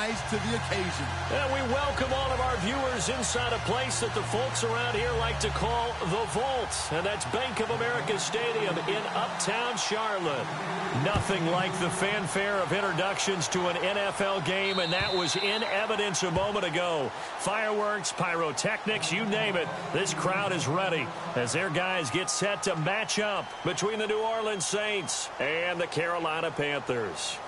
rise to the occasion. And we welcome all of our viewers inside a place that the folks around here like to call the Vault. And that's Bank of America Stadium in Uptown Charlotte. Nothing like the fanfare of introductions to an NFL game, and that was in evidence a moment ago. Fireworks, pyrotechnics, you name it. This crowd is ready as their guys get set to match up between the New Orleans Saints and the Carolina Panthers.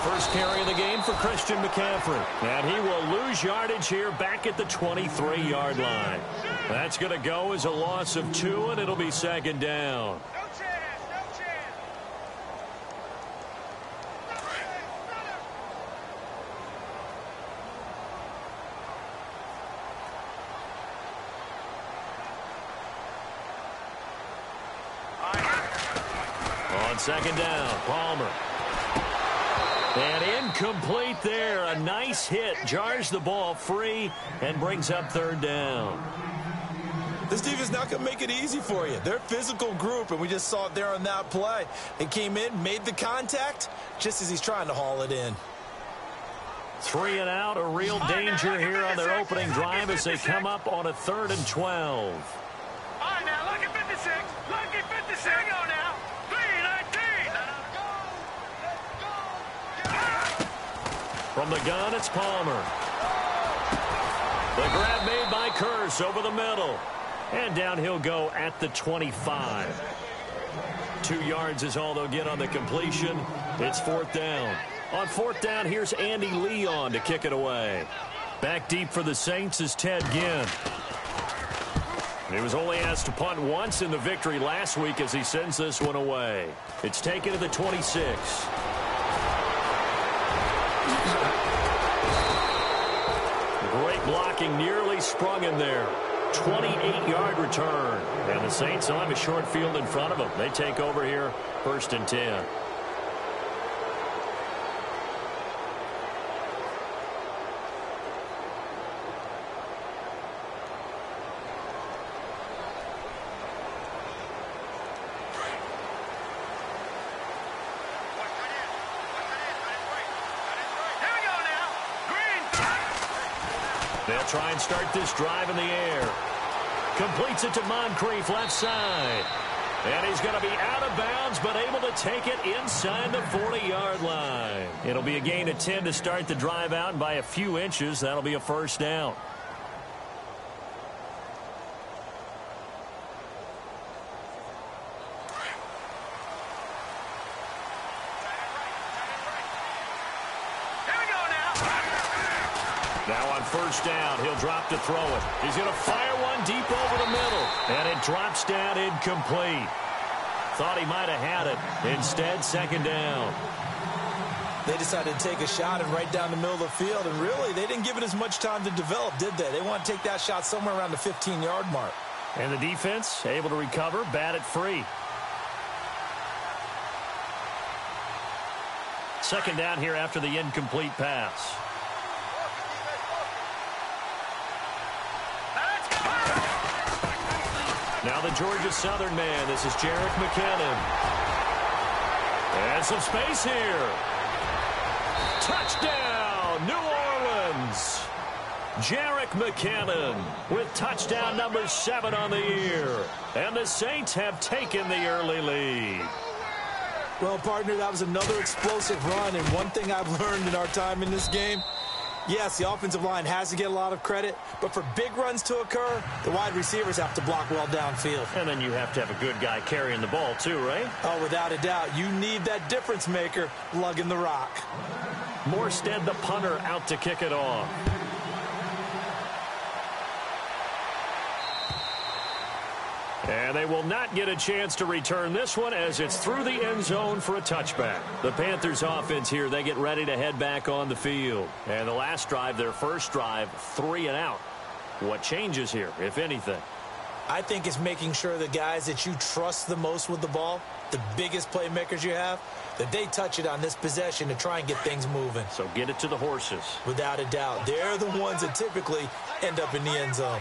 First carry of the game for Christian McCaffrey. And he will lose yardage here back at the 23-yard line. That's going to go as a loss of 2, and it'll be second down. On second down, Palmer. And incomplete there. A nice hit. Jars the ball free and brings up third down. This defense not going to make it easy for you. They're a physical group, and we just saw it there on that play. They came in, made the contact, just as he's trying to haul it in. 3 and out. A real danger here on their opening drive as they come up on a 3rd and 12. All right, now, lucky 56. Lucky 56. Here we go now. 3-19. From the gun, it's Palmer. The grab made by Curse over the middle. And down he'll go at the 25. 2 yards is all they'll get on the completion. It's 4th down. On 4th down, here's Andy Leon to kick it away. Back deep for the Saints is Ted Ginn. He was only asked to punt once in the victory last week as he sends this one away. It's taken to the 26. Great blocking, nearly sprung in there. 28-yard return. And the Saints will have a short field in front of them. They take over here, 1st and 10. They'll try and start this drive in the air. Completes it to Moncrief, left side. And he's going to be out of bounds, but able to take it inside the 40-yard line. It'll be a gain of 10 to start the drive out, and by a few inches, that'll be a 1st down. Now on 1st down, he'll drop to throw it. He's going to fire one deep over the middle. And it drops down incomplete. Thought he might have had it. Instead, 2nd down. They decided to take a shot and right down the middle of the field. And really, they didn't give it as much time to develop, did they? They want to take that shot somewhere around the 15-yard mark. And the defense able to recover, bat it free. 2nd down here after the incomplete pass. Now the Georgia Southern man. This is Jerick McKinnon. And some space here. Touchdown, New Orleans. Jerick McKinnon with touchdown number 7 on the year. And the Saints have taken the early lead. Well, partner, that was another explosive run. And one thing I've learned in our time in this game, yes, the offensive line has to get a lot of credit, but for big runs to occur, the wide receivers have to block well downfield. And then you have to have a good guy carrying the ball too, right? Oh, without a doubt. You need that difference maker lugging the rock. Morstead, the punter, out to kick it off. And they will not get a chance to return this one as it's through the end zone for a touchback. The Panthers offense here, they get ready to head back on the field. And the last drive, their first drive, 3 and out. What changes here, if anything? I think it's making sure the guys that you trust the most with the ball, the biggest playmakers you have, that they touch it on this possession to try and get things moving. So get it to the horses. Without a doubt. They're the ones that typically end up in the end zone.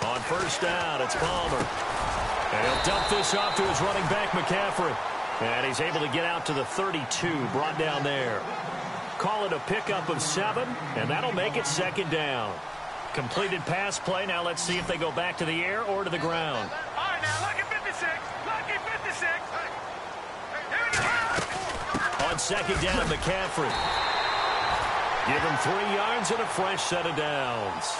On first down, it's Palmer. And he'll dump this off to his running back, McCaffrey. And he's able to get out to the 32, brought down there. Call it a pickup of 7, and that'll make it second down. Completed pass play. Now let's see if they go back to the air or to the ground. All right, now, lucky 56. Lucky 56. Here we go. On second down, McCaffrey. Give him 3 yards and a fresh set of downs.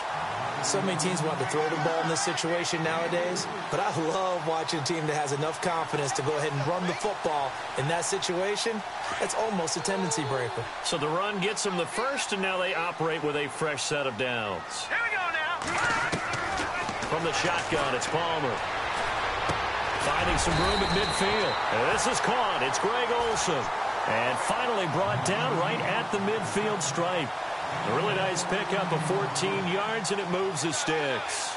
So many teams want to throw the ball in this situation nowadays, but I love watching a team that has enough confidence to go ahead and run the football in that situation. That's almost a tendency breaker. So the run gets them the first, and now they operate with a fresh set of downs. Here we go now. From the shotgun, it's Palmer. Finding some room at midfield. And this is caught. It's Greg Olsen. And finally brought down right at the midfield stripe. A really nice pickup of 14 yards, and it moves the sticks.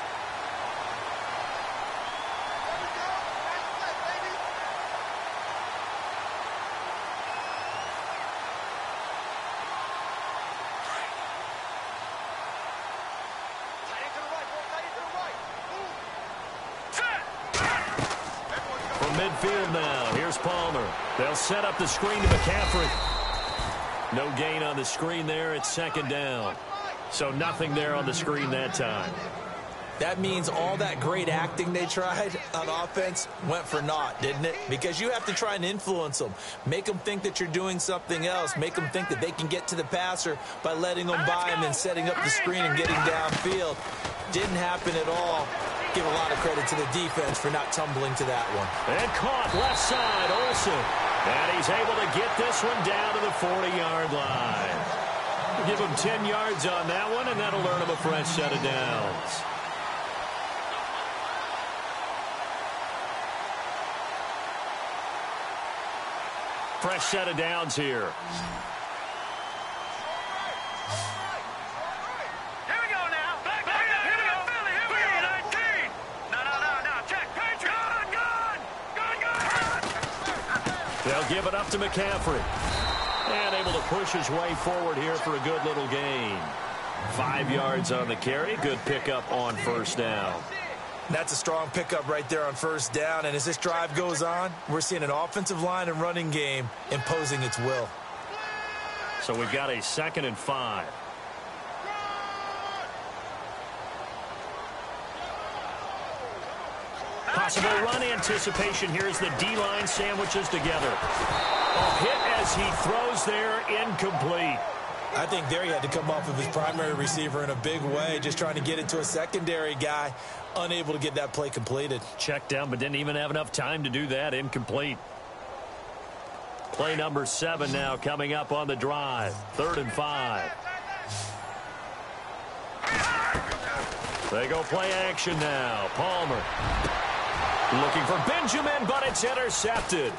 From midfield now, here's Palmer. They'll set up the screen to McCaffrey. No gain on the screen there. It's second down. So nothing there on the screen that time. That means all that great acting they tried on offense went for naught, didn't it? Because you have to try and influence them. Make them think that you're doing something else. Make them think that they can get to the passer by letting them by and then setting up the screen and getting downfield. Didn't happen at all. Give a lot of credit to the defense for not tumbling to that one. And caught left side, Olsen. And he's able to get this one down to the 40-yard line. Give him 10 yards on that one, and that'll earn him a fresh set of downs. Fresh set of downs here. Here we go now. Here we go. Philly, here we go. 19. No. Check. Gun. They'll give it up to McCaffrey. And able to push his way forward here for a good little gain. 5 yards on the carry. Good pickup on first down. That's a strong pickup right there on first down. And as this drive goes on, we're seeing an offensive line and running game imposing its will. So we've got a 2nd and 5. Possible run anticipation. Here's the D-line sandwiches together. A hit as he throws there, incomplete. I think there he had to come off of his primary receiver in a big way, just trying to get it to a secondary guy, unable to get that play completed. Checked down, but didn't even have enough time to do that. Incomplete. Play number 7 now coming up on the drive. 3rd and 5. They go play action now. Palmer. Looking for Benjamin, but it's intercepted.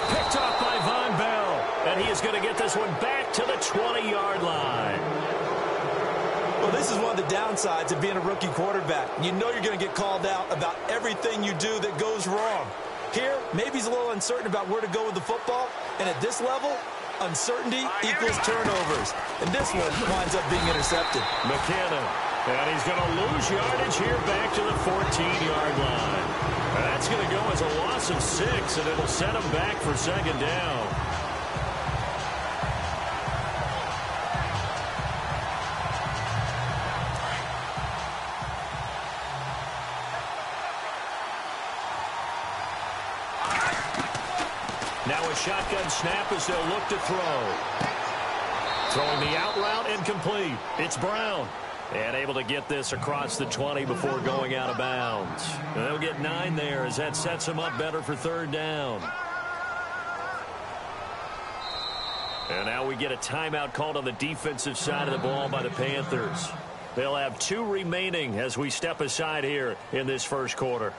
Picked off by Von Bell. And he is going to get this one back to the 20-yard line. Well, this is one of the downsides of being a rookie quarterback. You know you're going to get called out about everything you do that goes wrong. Here, maybe he's a little uncertain about where to go with the football. And at this level, uncertainty equals turnovers. And this one winds up being intercepted. McKinnon. And he's going to lose yardage here back to the 14-yard line. That's going to go as a loss of 6, and it'll set him back for second down. Now a shotgun snap as they'll look to throw. Throwing the out route incomplete. It's Brown. And able to get this across the 20 before going out of bounds. And they'll get 9 there as that sets them up better for 3rd down. And now we get a timeout called on the defensive side of the ball by the Panthers. They'll have 2 remaining as we step aside here in this first quarter.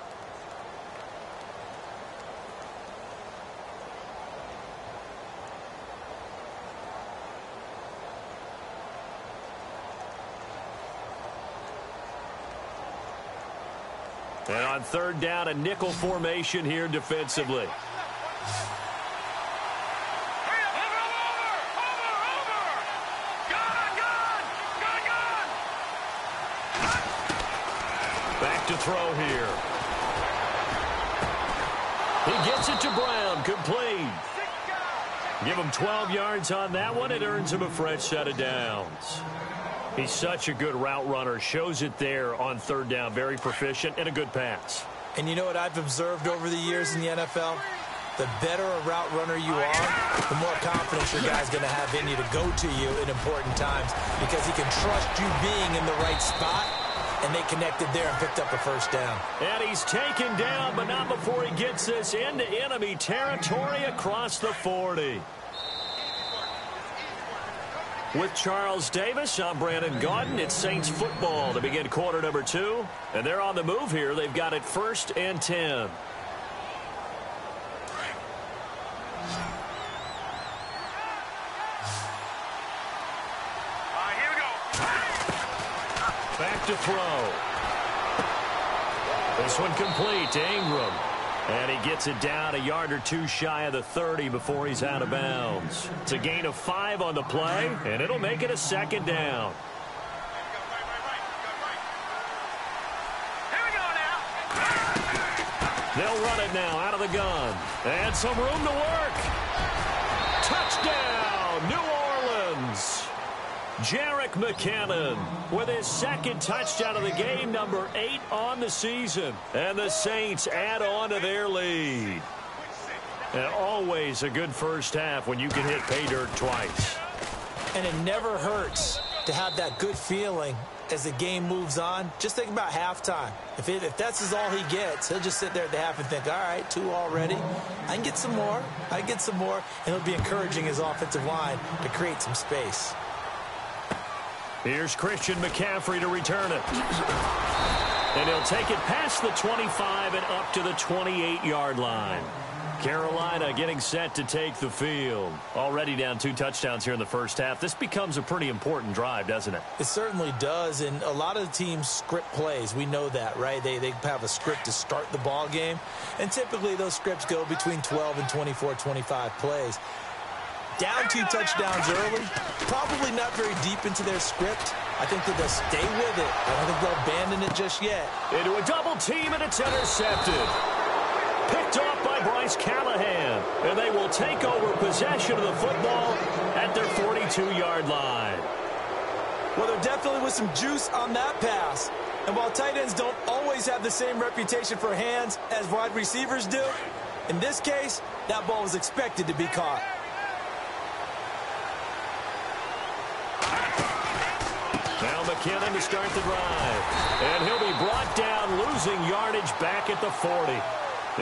And on third down, a nickel formation here defensively. Back to throw here. He gets it to Brown, complete. Give him 12 yards on that one. It earns him a fresh set of downs. He's such a good route runner. Shows it there on third down. Very proficient and a good pass. And you know what I've observed over the years in the NFL? The better a route runner you are, the more confidence your guy's going to have in you to go to you in important times because he can trust you being in the right spot, and they connected there and picked up a first down. And he's taken down, but not before he gets this into enemy territory across the 40. With Charles Davis, I'm Brandon Gaudin. It's Saints football to begin quarter number 2. And they're on the move here. They've got it 1st and 10. All right, here we go. Back to throw. This one complete to Ingram. And he gets it down a yard or two shy of the 30 before he's out of bounds. It's a gain of 5 on the play, and it'll make it a second down. Here we go now. They'll run it now out of the gun. And some room to work. Touchdown, New Orleans. Jerick McKinnon with his second touchdown of the game, number 8 on the season. And the Saints add on to their lead. And always a good first half when you can hit pay dirt twice. And it never hurts to have that good feeling as the game moves on. Just think about halftime. If that's all he gets, he'll just sit there at the half and think, all right, 2 already. I can get some more. I can get some more. And he'll be encouraging his offensive line to create some space. Here's Christian McCaffrey to return it. And he'll take it past the 25 and up to the 28-yard line. Carolina getting set to take the field. Already down 2 touchdowns here in the first half. This becomes a pretty important drive, doesn't it? It certainly does, and a lot of the teams script plays. We know that, right? They have a script to start the ball game, and typically those scripts go between 12 and 24, 25 plays. Down 2 touchdowns early, probably not very deep into their script. I think that they'll stay with it. I don't think they'll abandon it just yet. Into a double team, and it's intercepted. Picked off by Bryce Callahan. And they will take over possession of the football at their 42-yard line. Well, there definitely was some juice on that pass. And while tight ends don't always have the same reputation for hands as wide receivers do, in this case, that ball was expected to be caught. Now McKinnon to start the drive. And he'll be brought down, losing yardage back at the 40.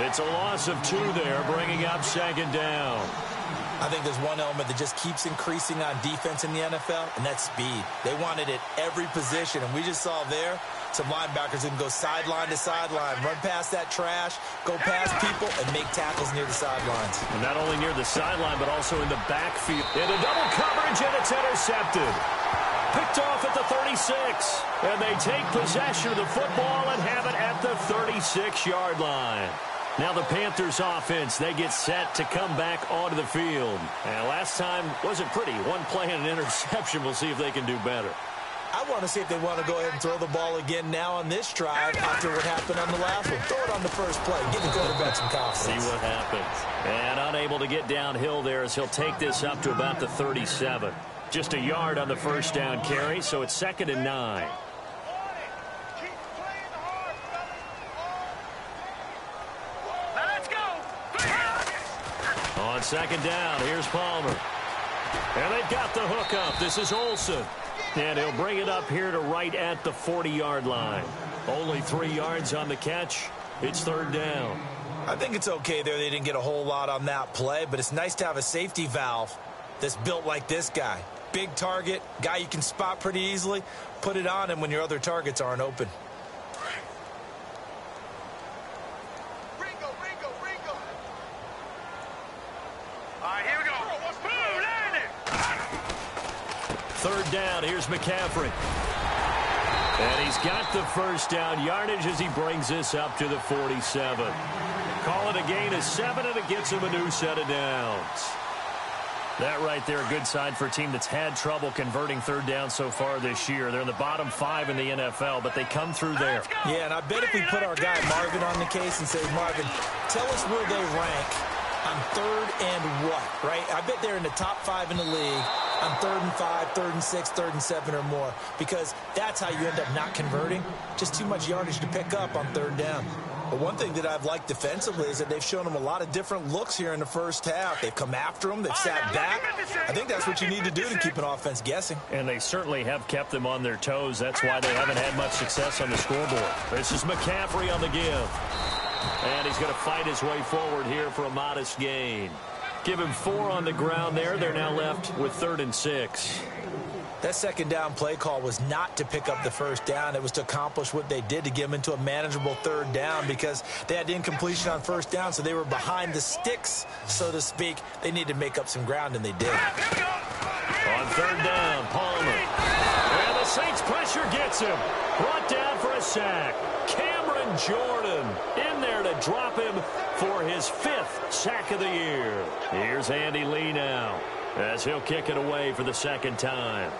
It's a loss of 2 there, bringing up second down. I think there's one element that just keeps increasing on defense in the NFL, and that's speed. They want it at every position, and we just saw there some linebackers who can go sideline to sideline, run past that trash, go past people, and make tackles near the sidelines. And not only near the sideline, but also in the backfield. Into double coverage, and it's intercepted. Picked off at the 36, and they take possession of the football and have it at the 36-yard line. Now the Panthers offense, they get set to come back onto the field. And last time wasn't pretty. 1 play and an interception. We'll see if they can do better. I want to see if they want to go ahead and throw the ball again now on this drive after what happened on the last one. Throw it on the first play. Give the quarterback some confidence. See what happens. And unable to get downhill there as he'll take this up to about the 37. Just a yard on the first down carry, so it's 2nd and 9. On second down, here's Palmer. And they've got the hook up. This is Olsen. And he'll bring it up here to right at the 40-yard line. Only 3 yards on the catch. It's 3rd down. I think it's okay there. They didn't get a whole lot on that play, but it's nice to have a safety valve that's built like this guy. Big target, guy you can spot pretty easily. Put it on him when your other targets aren't open. Third down, here's McCaffrey. And he's got the first down yardage as he brings this up to the 47. Call it a gain of 7, and it gets him a new set of downs. That right there, a good sign for a team that's had trouble converting third down so far this year. They're in the bottom 5 in the NFL, but they come through there. Yeah, and I bet if we put our guy Marvin on the case and say, Marvin, tell us where they rank on third and what, right? I bet they're in the top 5 in the league on 3rd and 5, 3rd and 6, 3rd and 7 or more, because that's how you end up not converting. Just too much yardage to pick up on third down. But one thing that I've liked defensively is that they've shown them a lot of different looks here in the first half. They've come after them. They've sat back. I think that's what you need to do to keep an offense guessing. And they certainly have kept them on their toes. That's why they haven't had much success on the scoreboard. This is McCaffrey on the give. And he's going to fight his way forward here for a modest gain. Give him 4 on the ground there. They're now left with 3rd and 6. That second down play call was not to pick up the first down. It was to accomplish what they did, to get them into a manageable third down, because they had incompletion on first down, so they were behind the sticks, so to speak. They needed to make up some ground, and they did. On third down, Palmer. And the Saints pressure gets him. Brought down for a sack. Cameron Jordan in there to drop him for his 5th sack of the year. Here's Andy Lee now, as he'll kick it away for the second time.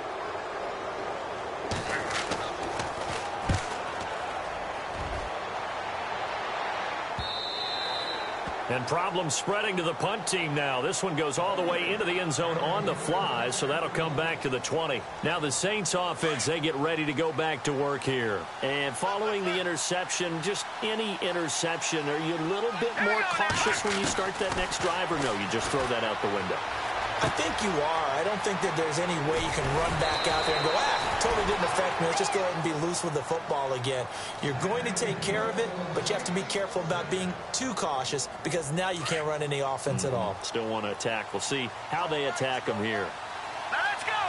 And problems spreading to the punt team now. This one goes all the way into the end zone on the fly, so that'll come back to the 20. Now the Saints offense, they get ready to go back to work here. And following the interception, just any interception, are you a little bit more cautious when you start that next drive, or no, you just throw that out the window? I think you are. I don't think that there's any way you can run back out there and go, totally didn't affect me. Let's just go ahead and be loose with the football again. You're going to take care of it, but you have to be careful about being too cautious, because now you can't run any offense at all. Still want to attack. We'll see how they attack them here. Let's go.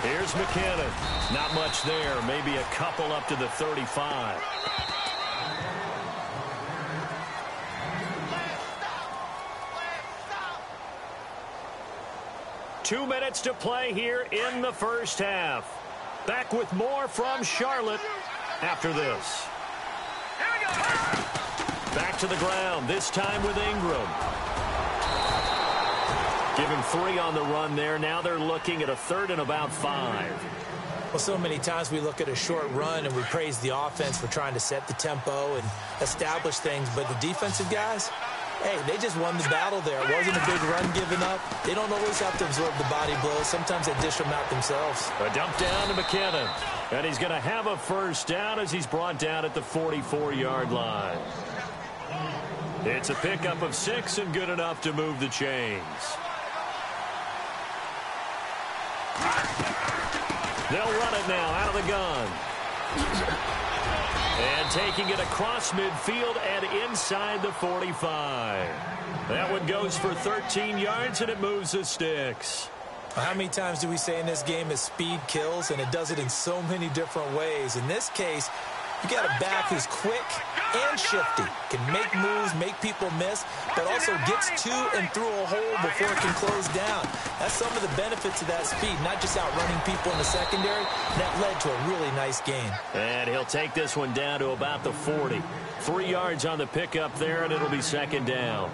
Here's McKinnon. Not much there. Maybe a couple up to the 35. 2 minutes to play here in the first half. Back with more from Charlotte after this. Here we go. Back to the ground, this time with Ingram. Give him 3 on the run there. Now they're looking at a 3rd and about 5. Well, so many times we look at a short run and we praise the offense for trying to set the tempo and establish things, but the defensive guys, hey, they just won the battle there. It wasn't a big run given up. They don't always have to absorb the body blows. Sometimes they dish them out themselves. A dump down to McKinnon. And he's going to have a first down as he's brought down at the 44-yard line. It's a pickup of 6 and good enough to move the chains. They'll run it now out of the gun. And taking it across midfield and inside the 45. That one goes for 13 yards, and it moves the sticks. How many times do we say in this game that speed kills, and it does it in so many different ways? In this case, you got a back who's quick and shifty, can make moves, make people miss, but also gets to and through a hole before it can close down. That's some of the benefits of that speed, not just outrunning people in the secondary. That led to a really nice gain. And he'll take this one down to about the 40. 3 yards on the pickup there, and it'll be second down.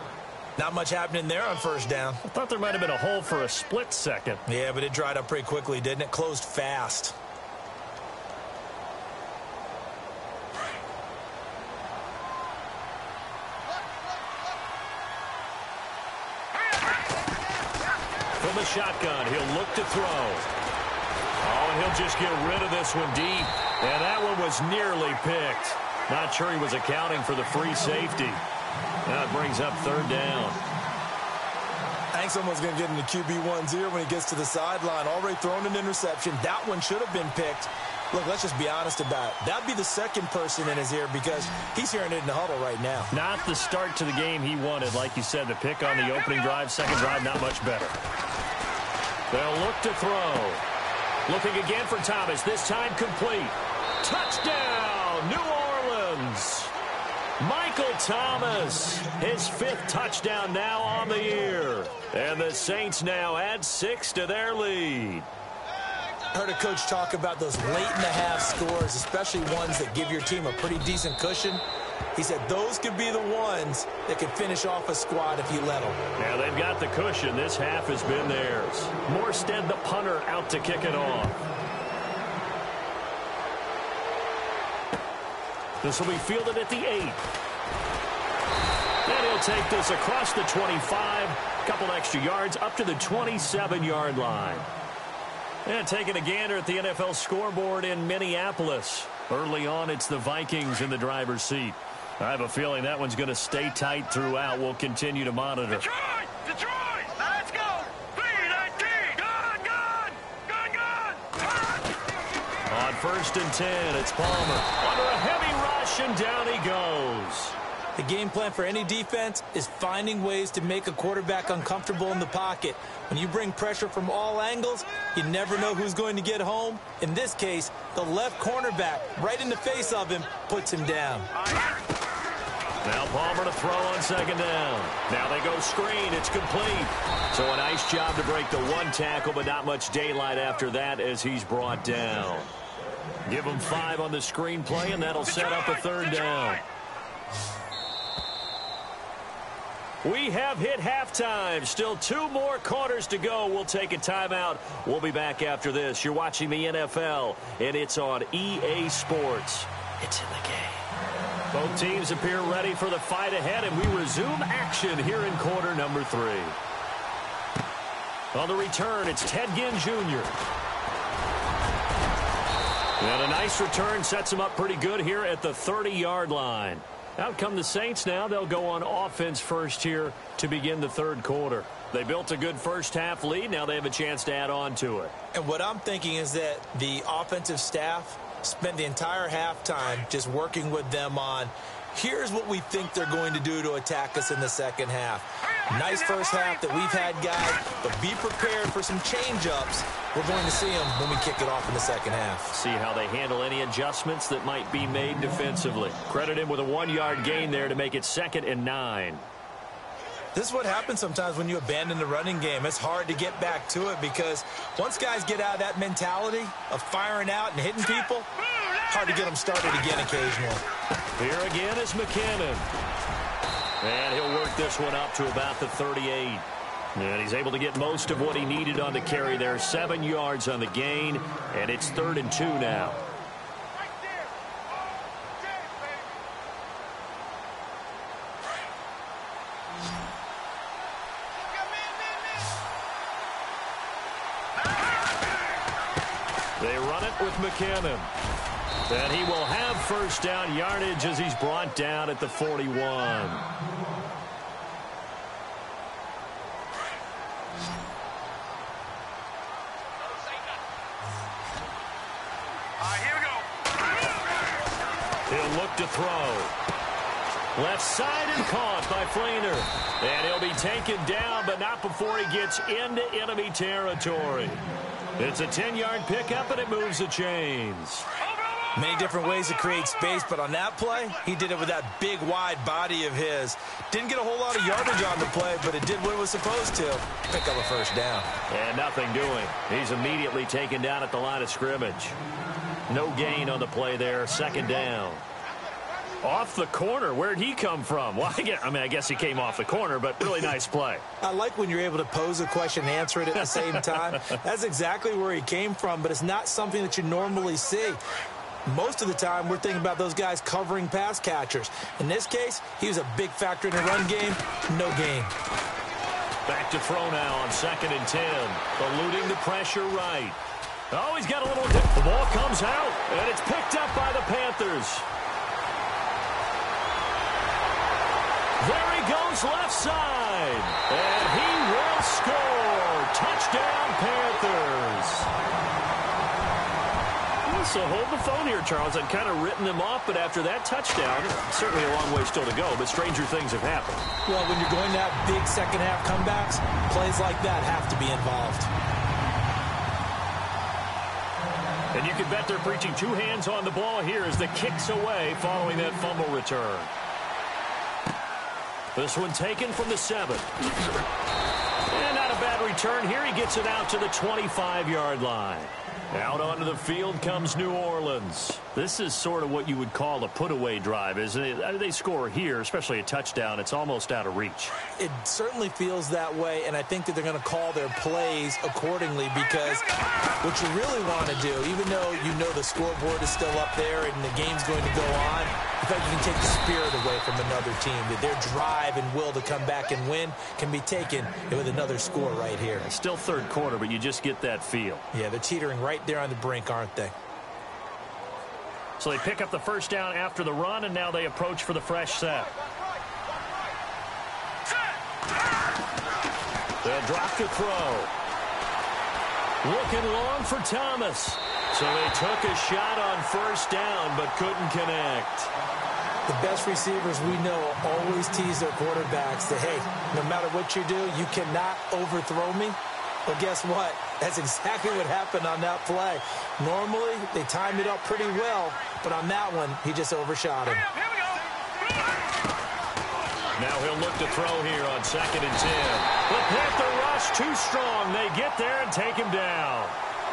Not much happening there on first down. I thought there might have been a hole for a split second. Yeah, but it dried up pretty quickly, didn't it? Closed fast. From the shotgun, he'll look to throw. Oh, and he'll just get rid of this one deep. And that one was nearly picked. Not sure he was accounting for the free safety. That brings up third down. I think someone's going to get into QB1's ear when he gets to the sideline. Already thrown an interception. That one should have been picked. Look, let's just be honest about it. That'd be the second person in his ear, because he's hearing it in the huddle right now. Not the start to the game he wanted. Like you said, the pick on the opening drive, second drive, not much better. They'll look to throw. Looking again for Thomas. This time complete. Touchdown, New Orleans. Michael Thomas, his 5th touchdown now on the year. And the Saints now add 6 to their lead. I heard a coach talk about those late-in-the-half scores, especially ones that give your team a pretty decent cushion. He said those could be the ones that could finish off a squad if you let them. Yeah, they've got the cushion. This half has been theirs. Morstead, the punter, out to kick it off. This will be fielded at the 8. And he'll take this across the 25. A couple extra yards up to the 27-yard line. And taking a gander at the NFL scoreboard in Minneapolis. Early on, it's the Vikings in the driver's seat. I have a feeling that one's going to stay tight throughout. We'll continue to monitor. Detroit! Detroit! Let's go! 3-19! Gun! On 1st and 10, it's Palmer. Under a heavy rush, and down he goes. The game plan for any defense is finding ways to make a quarterback uncomfortable in the pocket. When you bring pressure from all angles, you never know who's going to get home. In this case, the left cornerback, right in the face of him, puts him down. Now Palmer to throw on 2nd down. Now they go screen. It's complete. So a nice job to break the one tackle, but not much daylight after that as he's brought down. Give him 5 on the screen play, and that'll set up a 3rd down. We have hit halftime. Still 2 more quarters to go. We'll take a timeout. We'll be back after this. You're watching the NFL, and it's on EA Sports. It's in the game. Both teams appear ready for the fight ahead, and we resume action here in quarter number 3. On the return, it's Ted Ginn Jr. And a nice return sets him up pretty good here at the 30-yard line. Out come the Saints now. They'll go on offense first here to begin the 3rd quarter. They built a good first-half lead. Now they have a chance to add on to it. And what I'm thinking is that the offensive staff spent the entire halftime just working with them on, here's what we think they're going to do to attack us in the second half. Nice first half that we've had, guys, but be prepared for some change-ups. We're going to see them when we kick it off in the second half. See how they handle any adjustments that might be made defensively. Credit him with a 1-yard gain there to make it 2nd and 9. This is what happens sometimes when you abandon the running game. It's hard to get back to it because once guys get out of that mentality of firing out and hitting people, hard to get them started again occasionally. Here again is McKinnon. And he'll work this one up to about the 38. And he's able to get most of what he needed on the carry there. 7 yards on the gain, and it's 3rd and 2 now. They run it with McKinnon. And he will have 1st down yardage as he's brought down at the 41. Here we go. He'll look to throw. Left side and caught by Flainer. And he'll be taken down, but not before he gets into enemy territory. It's a 10-yard pickup, and it moves the chains. Many different ways to create space, but on that play, he did it with that big, wide body of his. Didn't get a whole lot of yardage on the play, but it did what it was supposed to. Pick up a 1st down. And nothing doing. He's immediately taken down at the line of scrimmage. No gain on the play there. 2nd down. Off the corner. Where'd he come from? Well, I guess he came off the corner, but really nice play. I like when you're able to pose a question and answer it at the same time. That's exactly where he came from, but it's not something that you normally see. Most of the time, we're thinking about those guys covering pass catchers. In this case, he was a big factor in the run game. No gain. Back to throw now on 2nd and 10. Eluding the pressure right. Oh, he's got a little dip. The ball comes out, and it's picked up by the Panthers. There he goes left side. And he will score. Touchdown, Panthers. So hold the phone here, Charles. I'd kind of written them off, but after that touchdown, certainly a long way still to go, but stranger things have happened. Well, when you're going to have big second-half comebacks, plays like that have to be involved. And you can bet they're preaching 2 hands on the ball here as the kick's away following that fumble return. This one taken from the 7. And not a bad return here. He gets it out to the 25-yard line. Out onto the field comes New Orleans. This is sort of what you would call a put-away drive, isn't it? They score here, especially a touchdown. It's almost out of reach. It certainly feels that way, and I think that they're going to call their plays accordingly because what you really want to do, even though you know the scoreboard is still up there and the game's going to go on, in fact, you can take the spirit away from another team. That their drive and will to come back and win can be taken with another score right here. It's still third quarter, but you just get that feel. Yeah, they're teetering right there on the brink, aren't they? So they pick up the first down after the run, and now they approach for the fresh set. They'll drop the throw. Looking long for Thomas. So they took a shot on first down, but couldn't connect. The best receivers we know always tease their quarterbacks that, hey, no matter what you do, you cannot overthrow me. Well, guess what? That's exactly what happened on that play. Normally, they timed it up pretty well, but on that one, he just overshot him. Now he'll look to throw here on 2nd and 10. The Panther rush too strong. They get there and take him down.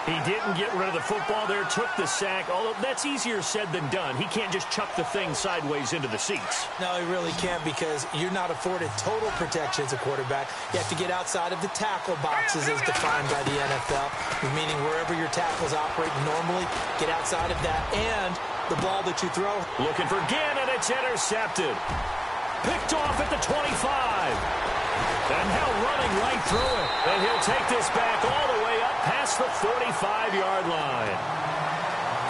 He didn't get rid of the football there, took the sack, although that's easier said than done. He can't just chuck the thing sideways into the seats. No, he really can't because you're not afforded total protection as a quarterback. You have to get outside of the tackle boxes as defined by the NFL, meaning wherever your tackles operate normally, get outside of that, and the ball that you throw. Looking for Gannon, it's intercepted. Picked off at the 25. And now running right through it. And he'll take this back all the way up past the 45-yard line.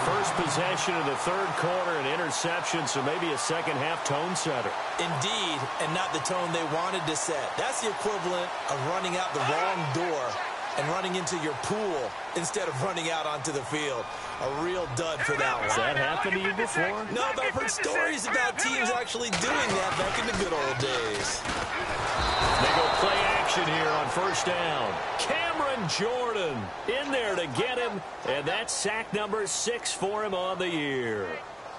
First possession of the third quarter, an interception, so maybe a second-half tone setter. Indeed, and not the tone they wanted to set. That's the equivalent of running out the wrong door and running into your pool instead of running out onto the field. A real dud for that one. Has that happened to you before? No, but I've heard stories about teams actually doing that back in the good old days. They go play action here on first down. Cameron Jordan in there to get him, and that's sack number 6 for him on the year.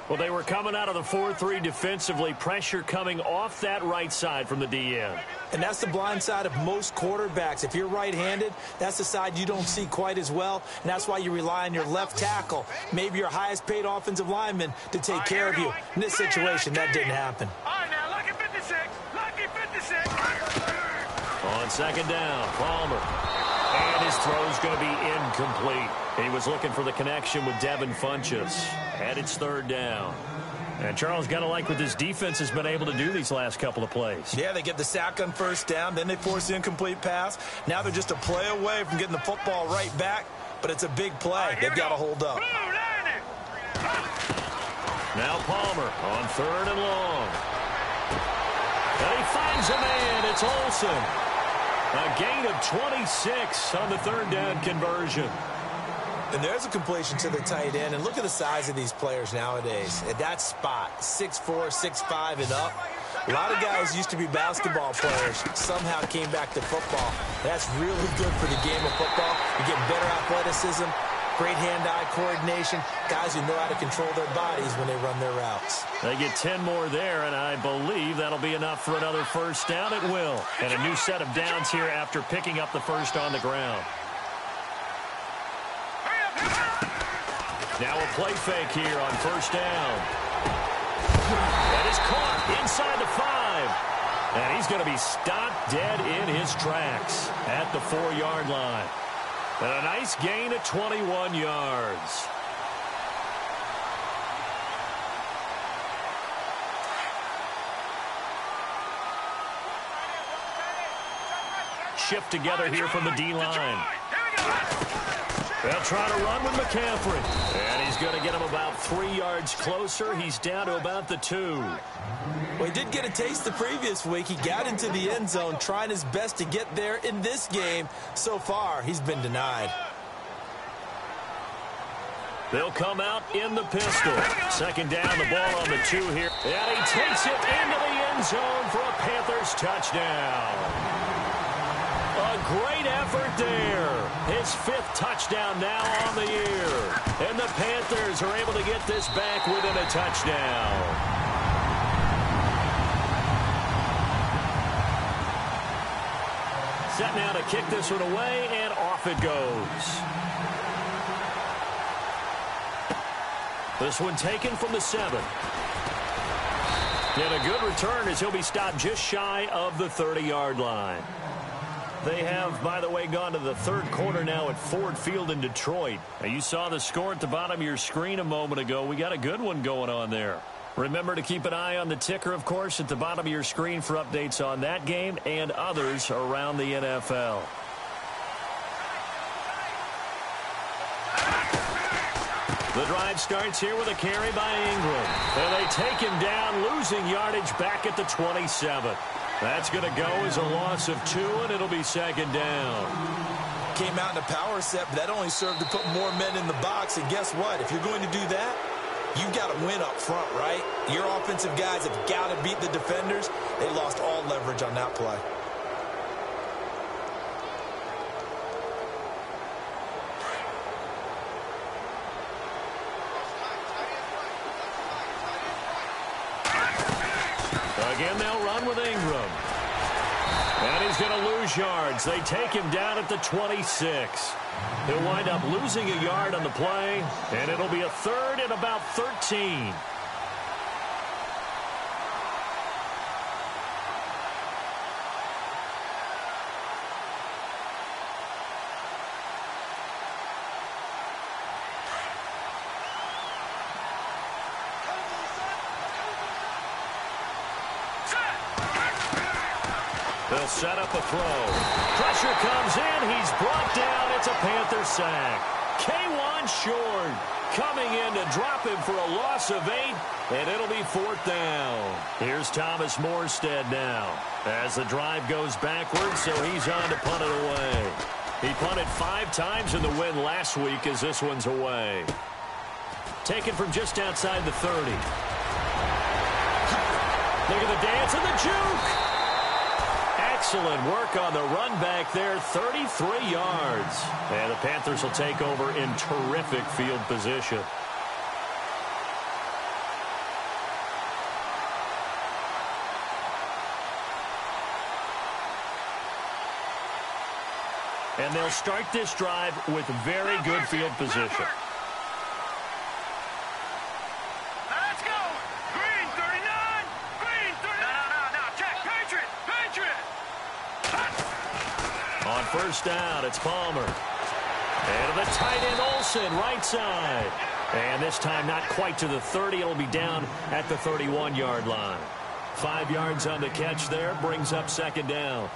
Well, they were coming out of the 4-3 defensively, pressure coming off that right side from the DN. And that's the blind side of most quarterbacks. If you're right-handed, that's the side you don't see quite as well, and that's why you rely on your left tackle, maybe your highest-paid offensive lineman, to take care of you. In this situation, that didn't happen. All right, now, lucky 56. Lucky 56. On second down, Palmer. And his throw's going to be incomplete. He was looking for the connection with Devin Funchess. And it's third down. And Charles, got to like what this defense has been able to do these last couple of plays. Yeah, they get the sack on first down, then they force the incomplete pass. Now they're just a play away from getting the football right back, but it's a big play. They've got to hold up. Now Palmer on 3rd and long. And he finds a man. It's Olsen. A gain of 26 on the third down conversion. And there's a completion to the tight end. And look at the size of these players nowadays. At that spot, 6'4", 6'5", and up. A lot of guys used to be basketball players, somehow came back to football. That's really good for the game of football. You get better athleticism, great hand-eye coordination, guys who know how to control their bodies when they run their routes. They get 10 more there, and I believe that'll be enough for another first down. It will. And a new set of downs here after picking up the first on the ground. Now a play fake here on first down. That is caught inside the 5. And he's going to be stopped dead in his tracks at the 4-yard line. And a nice gain of 21 yards. Shift together here from the D-line. They'll try to run with McCaffrey. And he's going to get him about 3 yards closer. He's down to about the 2. Well, he did get a taste the previous week. He got into the end zone trying his best to get there in this game. So far, he's been denied. They'll come out in the pistol. Second down, the ball on the 2 here. And he takes it into the end zone for a Panthers touchdown. A great effort there. His 5th touchdown now on the year. And the Panthers are able to get this back within a touchdown. Set now to kick this one away, and off it goes. This one taken from the 7. And a good return as he'll be stopped just shy of the 30-yard line. They have, by the way, gone to the third quarter now at Ford Field in Detroit. Now, you saw the score at the bottom of your screen a moment ago. We got a good one going on there. Remember to keep an eye on the ticker, of course, at the bottom of your screen for updates on that game and others around the NFL. The drive starts here with a carry by Ingram. And they take him down, losing yardage back at the 27. That's going to go as a loss of 2, and it'll be second down. Came out in a power set, but that only served to put more men in the box. And guess what? If you're going to do that, you've got to win up front, right? Your offensive guys have got to beat the defenders. They lost all leverage on that play. Again, they'll run with Ingram. And he's going to lose yards. They take him down at the 26. He'll wind up losing a yard on the play, and it'll be a third and about 13. They'll set up a throw. Pressure comes in. He's brought down. It's a Panther sack. K1 Short coming in to drop him for a loss of 8, and it'll be 4th down. Here's Thomas Morstead now as the drive goes backwards, so he's on to punt it away. He punted 5 times in the win last week as this one's away. Taken from just outside the 30. Look at the dance and the juke. Excellent work on the run back there, 33 yards. And the Panthers will take over in terrific field position. And they'll start this drive with very good field position. First down, it's Palmer. And the tight end Olsen, right side. And this time not quite to the 30. It'll be down at the 31-yard line. 5 yards on the catch there, brings up second down.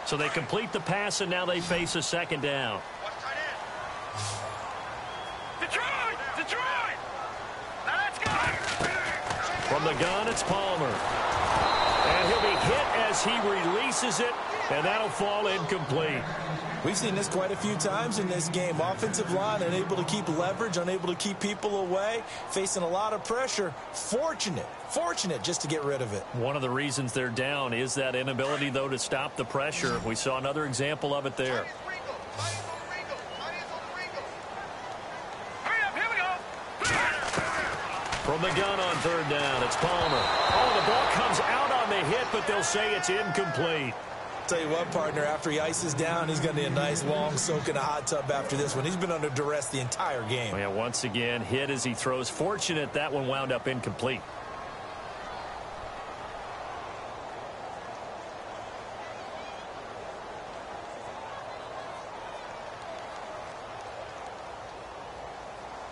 So they complete the pass, and now they face a second down. From the gun, it's Palmer. And he'll be hit as he releases it, and that'll fall incomplete. We've seen this quite a few times in this game. Offensive line unable to keep leverage, unable to keep people away, facing a lot of pressure. Fortunate just to get rid of it. One of the reasons they're down is that inability, though, to stop the pressure. We saw another example of it there. From the gun on third down, it's Palmer. Oh, the ball comes out on the hit, but they'll say it's incomplete. Tell you what, partner, after he ices down, he's going to need a nice long soak in a hot tub after this one. He's been under duress the entire game. Yeah, once again, hit as he throws. Fortunate that one wound up incomplete.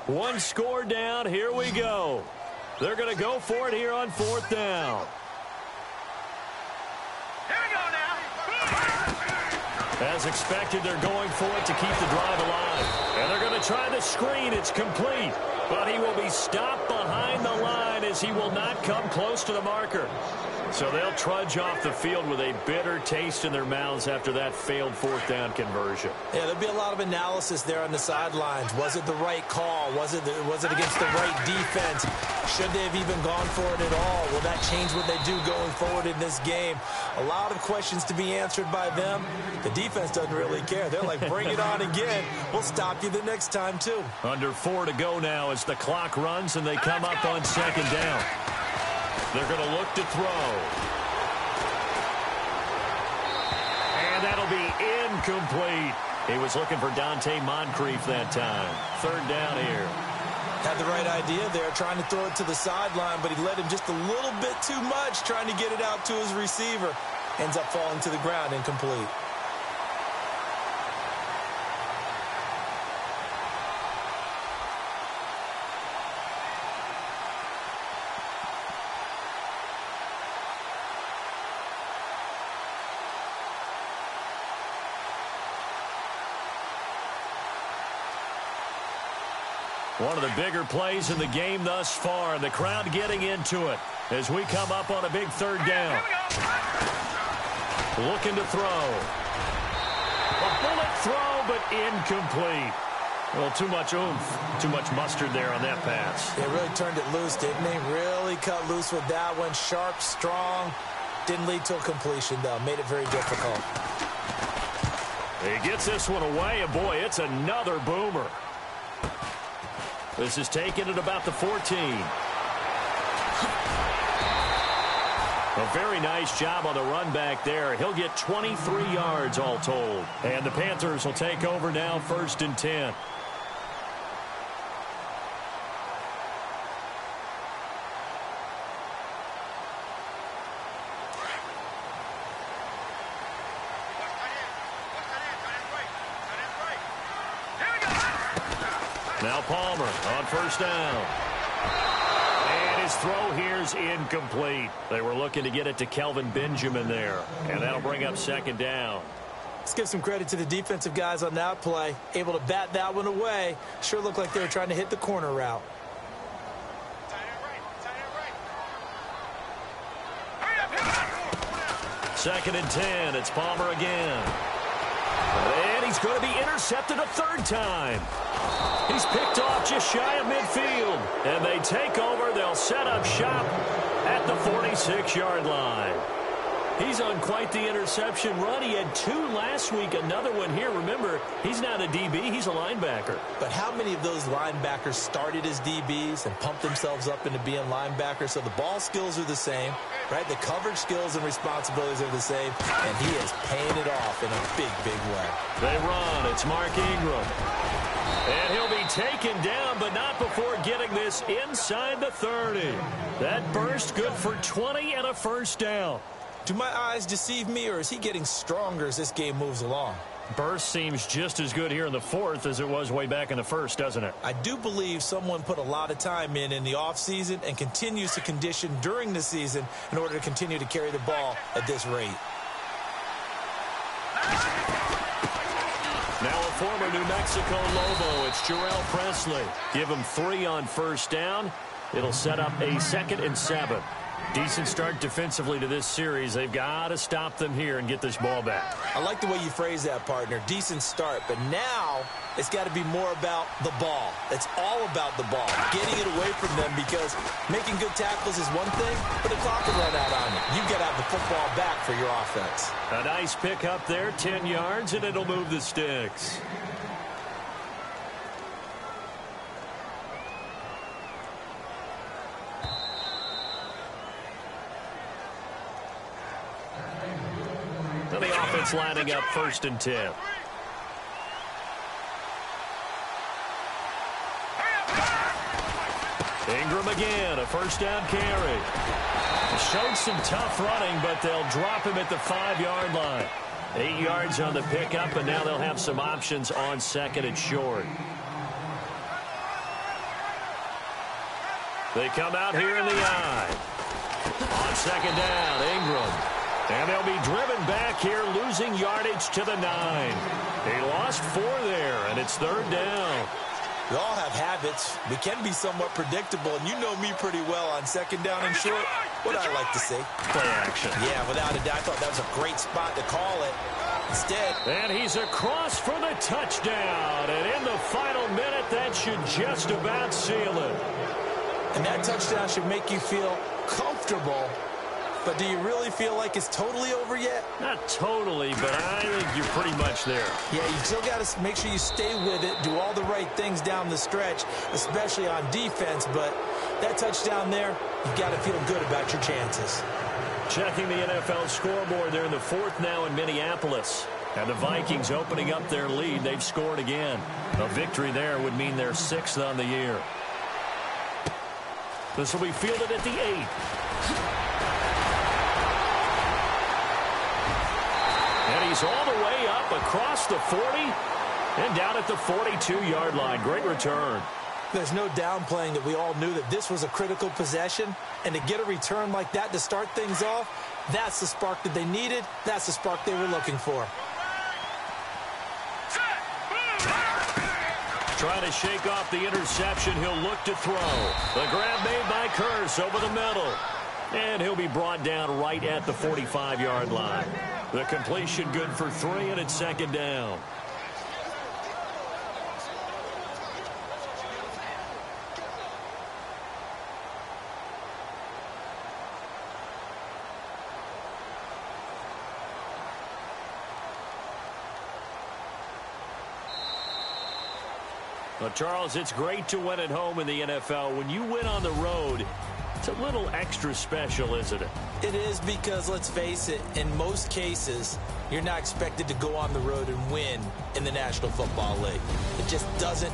One score down. Here we go. They're going to go for it here on 4th down. Here we go now. As expected, they're going for it to keep the drive alive. And they're going to try the screen. It's complete. But he will be stopped behind the line as he will not come close to the marker. So they'll trudge off the field with a bitter taste in their mouths after that failed 4th down conversion. Yeah, there'll be a lot of analysis there on the sidelines. Was it the right call? Was it against the right defense? Should they have even gone for it at all? Will that change what they do going forward in this game? A lot of questions to be answered by them. The defense doesn't really care. They're like, bring it on again. We'll stop you the next time, too. Under 4 to go now as the clock runs and they come up on second down. They're going to look to throw. And that'll be incomplete. He was looking for Dante Moncrief that time. Third down here. Had the right idea there, trying to throw it to the sideline, but he led him just a little bit too much, trying to get it out to his receiver. Ends up falling to the ground, incomplete. One of the bigger plays in the game thus far, and the crowd getting into it as we come up on a big third down. Looking to throw. A bullet throw, but incomplete. Well, too much oomph, too much mustard there on that pass. They really turned it loose, didn't they? Really cut loose with that one. Sharp, strong. Didn't lead to a completion, though. Made it very difficult. He gets this one away, and boy, it's another boomer. This is taken at about the 14. A very nice job on the run back there. He'll get 23 yards all told. And the Panthers will take over now, 1st and 10. Now Palmer on 1st down. And his throw here's incomplete. They were looking to get it to Kelvin Benjamin there. And that'll bring up 2nd down. Let's give some credit to the defensive guys on that play. Able to bat that one away. Sure looked like they were trying to hit the corner route. Second and 10. It's Palmer again. And he's going to be intercepted a 3rd time. He's picked off just shy of midfield. And they take over. They'll set up shop at the 46-yard line. He's on quite the interception run. He had 2 last week, another one here. Remember, he's not a DB, he's a linebacker. But how many of those linebackers started as DBs and pumped themselves up into being linebackers? So the ball skills are the same, right? The coverage skills and responsibilities are the same. And he is paying it off in a big, big way. They run. It's Mark Ingram. And he'll be taken down, but not before getting this inside the 30. That burst good for 20 and a 1st down. Do my eyes deceive me, or is he getting stronger as this game moves along? Burst seems just as good here in the 4th as it was way back in the 1st, doesn't it? I do believe someone put a lot of time in the offseason and continues to condition during the season in order to continue to carry the ball at this rate. Now a former New Mexico Lobo, it's Jarrell Presley. Give him 3 on 1st down. It'll set up a 2nd and 7. Decent start defensively to this series. They've got to stop them here and get this ball back. I like the way you phrase that, partner. Decent start. But now it's got to be more about the ball. It's all about the ball. Getting it away from them, because making good tackles is one thing, but the clock will run out on you. You've got to have the football back for your offense. A nice pick up there, 10 yards, and it'll move the sticks. The offense lining up 1st and 10. Ingram again, a 1st down carry. Showed some tough running, but they'll drop him at the 5-yard line. 8 yards on the pickup, and now they'll have some options on 2nd and short. They come out here in the eye. On 2nd down, Ingram. And they'll be driven back here, losing yardage to the 9. They lost 4 there, and it's 3rd down. We all have habits. We can be somewhat predictable, and you know me pretty well on 2nd down and short. What I like to see. Play action. Yeah, without a doubt. I thought that was a great spot to call it. Instead. And he's across for the touchdown. And in the final minute, that should just about seal it. And that touchdown should make you feel comfortable. But do you really feel like it's totally over yet? Not totally, but I think you're pretty much there. Yeah, you still got to make sure you stay with it, do all the right things down the stretch, especially on defense. But that touchdown there, you've got to feel good about your chances. Checking the NFL scoreboard, they're in the fourth now in Minneapolis. And the Vikings opening up their lead. They've scored again. A victory there would mean they're 6th on the year. This will be fielded at the 8. And he's all the way up across the 40 and down at the 42-yard line. Great return. There's no downplaying that we all knew that this was a critical possession. And to get a return like that to start things off, that's the spark that they needed. That's the spark they were looking for. Trying to shake off the interception. He'll look to throw. The grab made by Curse over the middle. And he'll be brought down right at the 45-yard line. The completion good for 3, and it's 2nd down. Well, Charles, it's great to win at home in the NFL. When you win on the road, it's a little extra special, isn't it? It is because, let's face it, in most cases, you're not expected to go on the road and win in the National Football League. It just doesn't